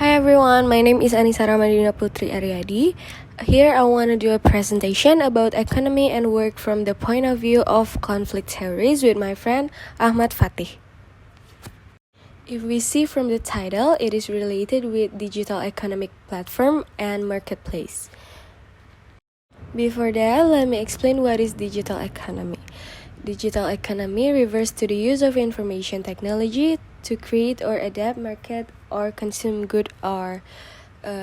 Hi everyone, my name is Anissa Ramadina Putri Aryadi. Here I want to do a presentation about economy and work from the point of view of conflict theories with my friend Ahmad Fatih. If we see from the title, it is related with digital economic platform and marketplace. Before that, let me explain what is digital economy. Digital economy refers to the use of information technology to create or adapt, market, or consume goods or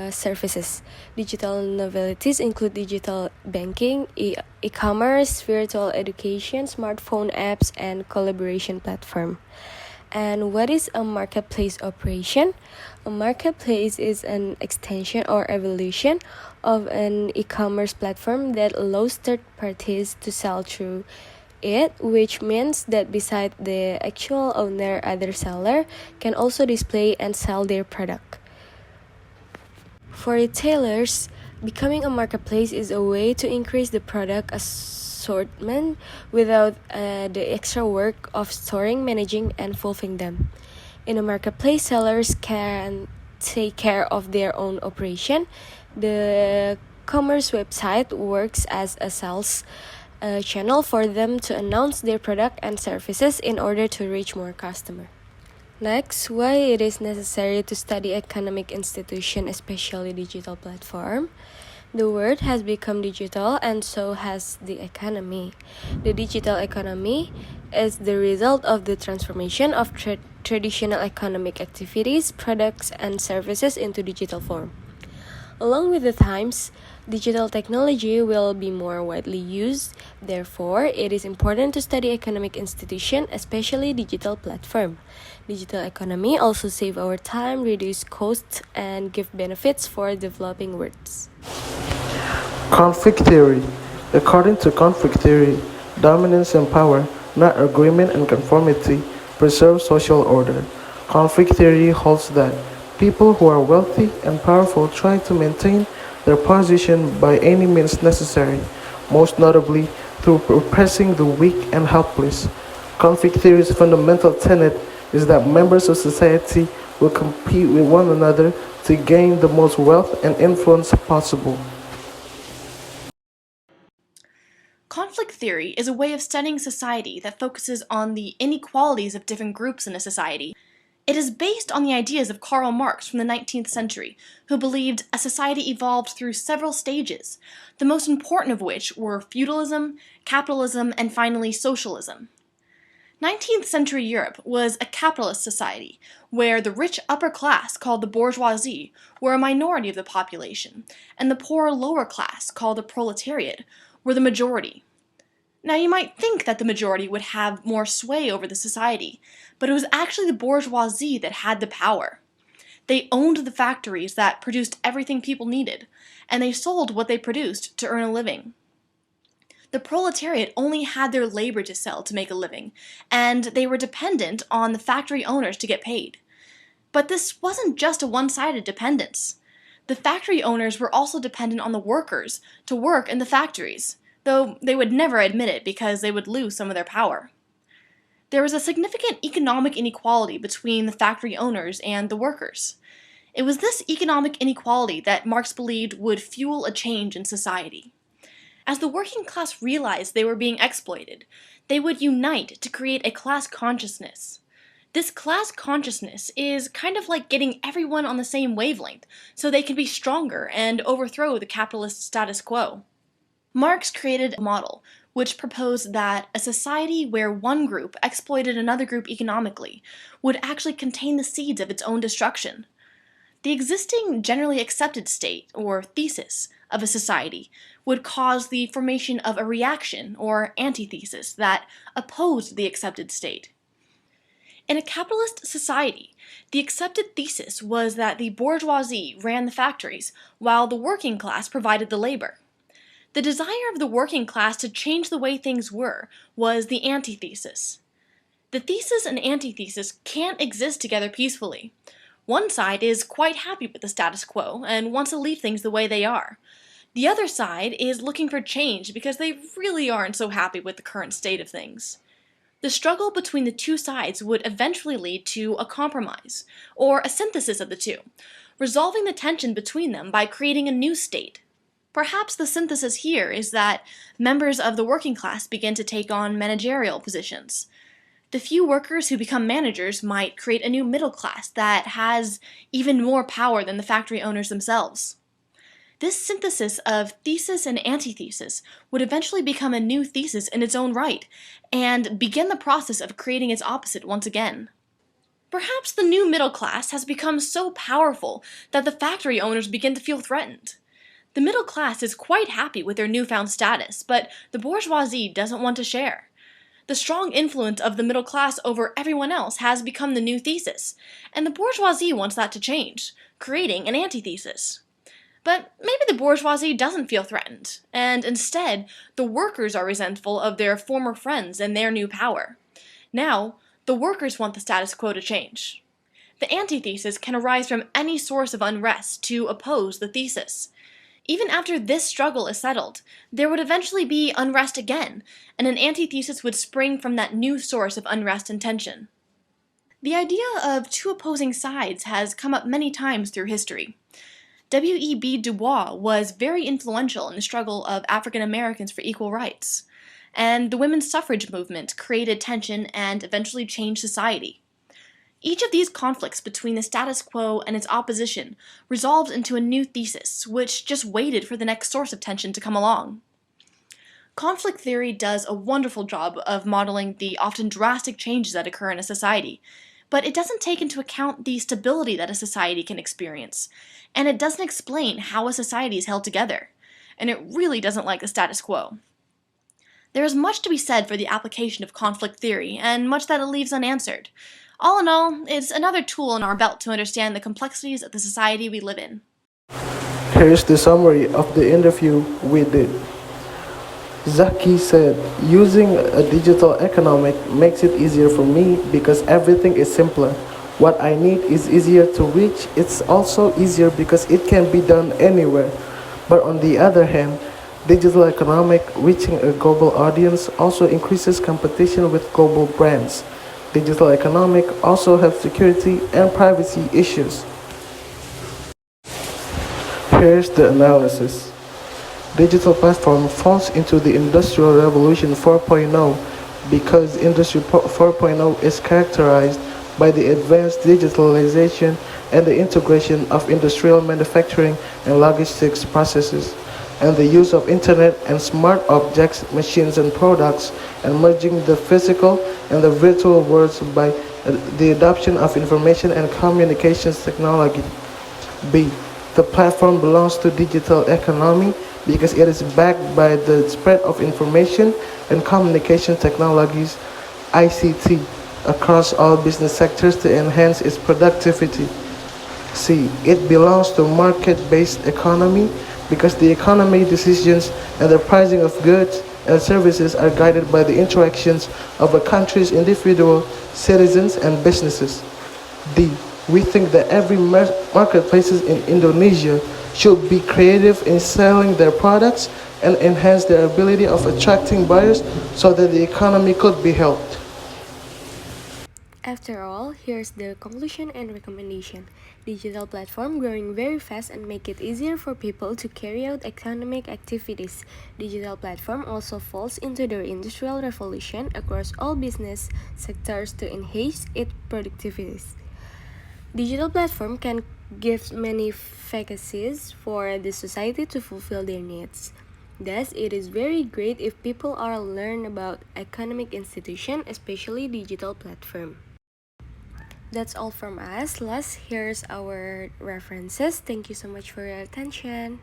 services. Digital novelties include digital banking, e-commerce, virtual education, smartphone apps, and collaboration platform. And what is a marketplace operation? A marketplace is an extension or evolution of an e-commerce platform that allows third parties to sell through it, which means that beside the actual owner, other seller can also display and sell their product. For retailers, becoming a marketplace is a way to increase the product assortment without the extra work of storing, managing, and fulfilling them. In a marketplace, sellers can take care of their own operation. The commerce website works as a sales channel for them to announce their product and services in order to reach more customers. Next, why it is necessary to study economic institution, especially digital platform. The world has become digital and so has the economy. The digital economy is the result of the transformation of traditional economic activities, products, and services into digital form. Along with the times, digital technology will be more widely used. Therefore, it is important to study economic institution, especially digital platform. Digital economy also save our time, reduce costs, and give benefits for developing worlds. Conflict theory. According to conflict theory, dominance and power, not agreement and conformity, preserve social order. Conflict theory holds that people who are wealthy and powerful try to maintain their position by any means necessary, most notably through oppressing the weak and helpless. Conflict theory's fundamental tenet is that members of society will compete with one another to gain the most wealth and influence possible. Conflict theory is a way of studying society that focuses on the inequalities of different groups in a society. It is based on the ideas of Karl Marx from the 19th century, who believed a society evolved through several stages, the most important of which were feudalism, capitalism, and finally socialism. 19th century Europe was a capitalist society, where the rich upper class, called the bourgeoisie, were a minority of the population, and the poor lower class, called the proletariat, were the majority. Now you might think that the majority would have more sway over the society, but it was actually the bourgeoisie that had the power. They owned the factories that produced everything people needed, and they sold what they produced to earn a living. The proletariat only had their labor to sell to make a living, and they were dependent on the factory owners to get paid. But this wasn't just a one-sided dependence. The factory owners were also dependent on the workers to work in the factories, though they would never admit it because they would lose some of their power. There was a significant economic inequality between the factory owners and the workers. It was this economic inequality that Marx believed would fuel a change in society. As the working class realized they were being exploited, they would unite to create a class consciousness. This class consciousness is kind of like getting everyone on the same wavelength so they can be stronger and overthrow the capitalist status quo. Marx created a model which proposed that a society where one group exploited another group economically would actually contain the seeds of its own destruction. The existing generally accepted state, or thesis, of a society would cause the formation of a reaction, or antithesis, that opposed the accepted state. In a capitalist society, the accepted thesis was that the bourgeoisie ran the factories, while the working class provided the labor. The desire of the working class to change the way things were was the antithesis. The thesis and antithesis can't exist together peacefully. One side is quite happy with the status quo and wants to leave things the way they are. The other side is looking for change because they really aren't so happy with the current state of things. The struggle between the two sides would eventually lead to a compromise, or a synthesis of the two, resolving the tension between them by creating a new state. Perhaps the synthesis here is that members of the working class begin to take on managerial positions. The few workers who become managers might create a new middle class that has even more power than the factory owners themselves. This synthesis of thesis and antithesis would eventually become a new thesis in its own right, and begin the process of creating its opposite once again. Perhaps the new middle class has become so powerful that the factory owners begin to feel threatened. The middle class is quite happy with their newfound status, but the bourgeoisie doesn't want to share. The strong influence of the middle class over everyone else has become the new thesis, and the bourgeoisie wants that to change, creating an antithesis. But maybe the bourgeoisie doesn't feel threatened, and instead, the workers are resentful of their former friends and their new power. Now, the workers want the status quo to change. The antithesis can arise from any source of unrest to oppose the thesis. Even after this struggle is settled, there would eventually be unrest again, and an antithesis would spring from that new source of unrest and tension. The idea of two opposing sides has come up many times through history. W.E.B. Du Bois was very influential in the struggle of African Americans for equal rights, and the women's suffrage movement created tension and eventually changed society. Each of these conflicts between the status quo and its opposition resolved into a new thesis, which just waited for the next source of tension to come along. Conflict theory does a wonderful job of modeling the often drastic changes that occur in a society, but it doesn't take into account the stability that a society can experience, and it doesn't explain how a society is held together, and it really doesn't like the status quo. There is much to be said for the application of conflict theory, and much that it leaves unanswered. All in all, it's another tool in our belt to understand the complexities of the society we live in. Here's the summary of the interview we did. Zaki said, using a digital economic makes it easier for me because everything is simpler. What I need is easier to reach. It's also easier because it can be done anywhere. But on the other hand, digital economic reaching a global audience also increases competition with global brands. Digital economic also have security and privacy issues. Here's the analysis. Digital platform falls into the Industrial Revolution 4.0 because Industry 4.0 is characterized by the advanced digitalization and the integration of industrial manufacturing and logistics processes, and the use of internet and smart objects, machines and products, and merging the physical and the virtual worlds by the adoption of information and communications technology. B. The platform belongs to digital economy because it is backed by the spread of information and communication technologies (ICT) across all business sectors to enhance its productivity. C. It belongs to market-based economy because the economy decisions and the pricing of goods and services are guided by the interactions of a country's individual citizens and businesses. D. We think that every marketplaces in Indonesia should be creative in selling their products and enhance their ability of attracting buyers so that the economy could be helped. After all, here's the conclusion and recommendation. Digital platform growing very fast and make it easier for people to carry out economic activities. Digital platform also falls into the industrial revolution across all business sectors to enhance its productivity. Digital platform can give many vacancies for the society to fulfill their needs. Thus, it is very great if people are learn about economic institution, especially digital platform. That's all from us. Last, here's our references. Thank you so much for your attention.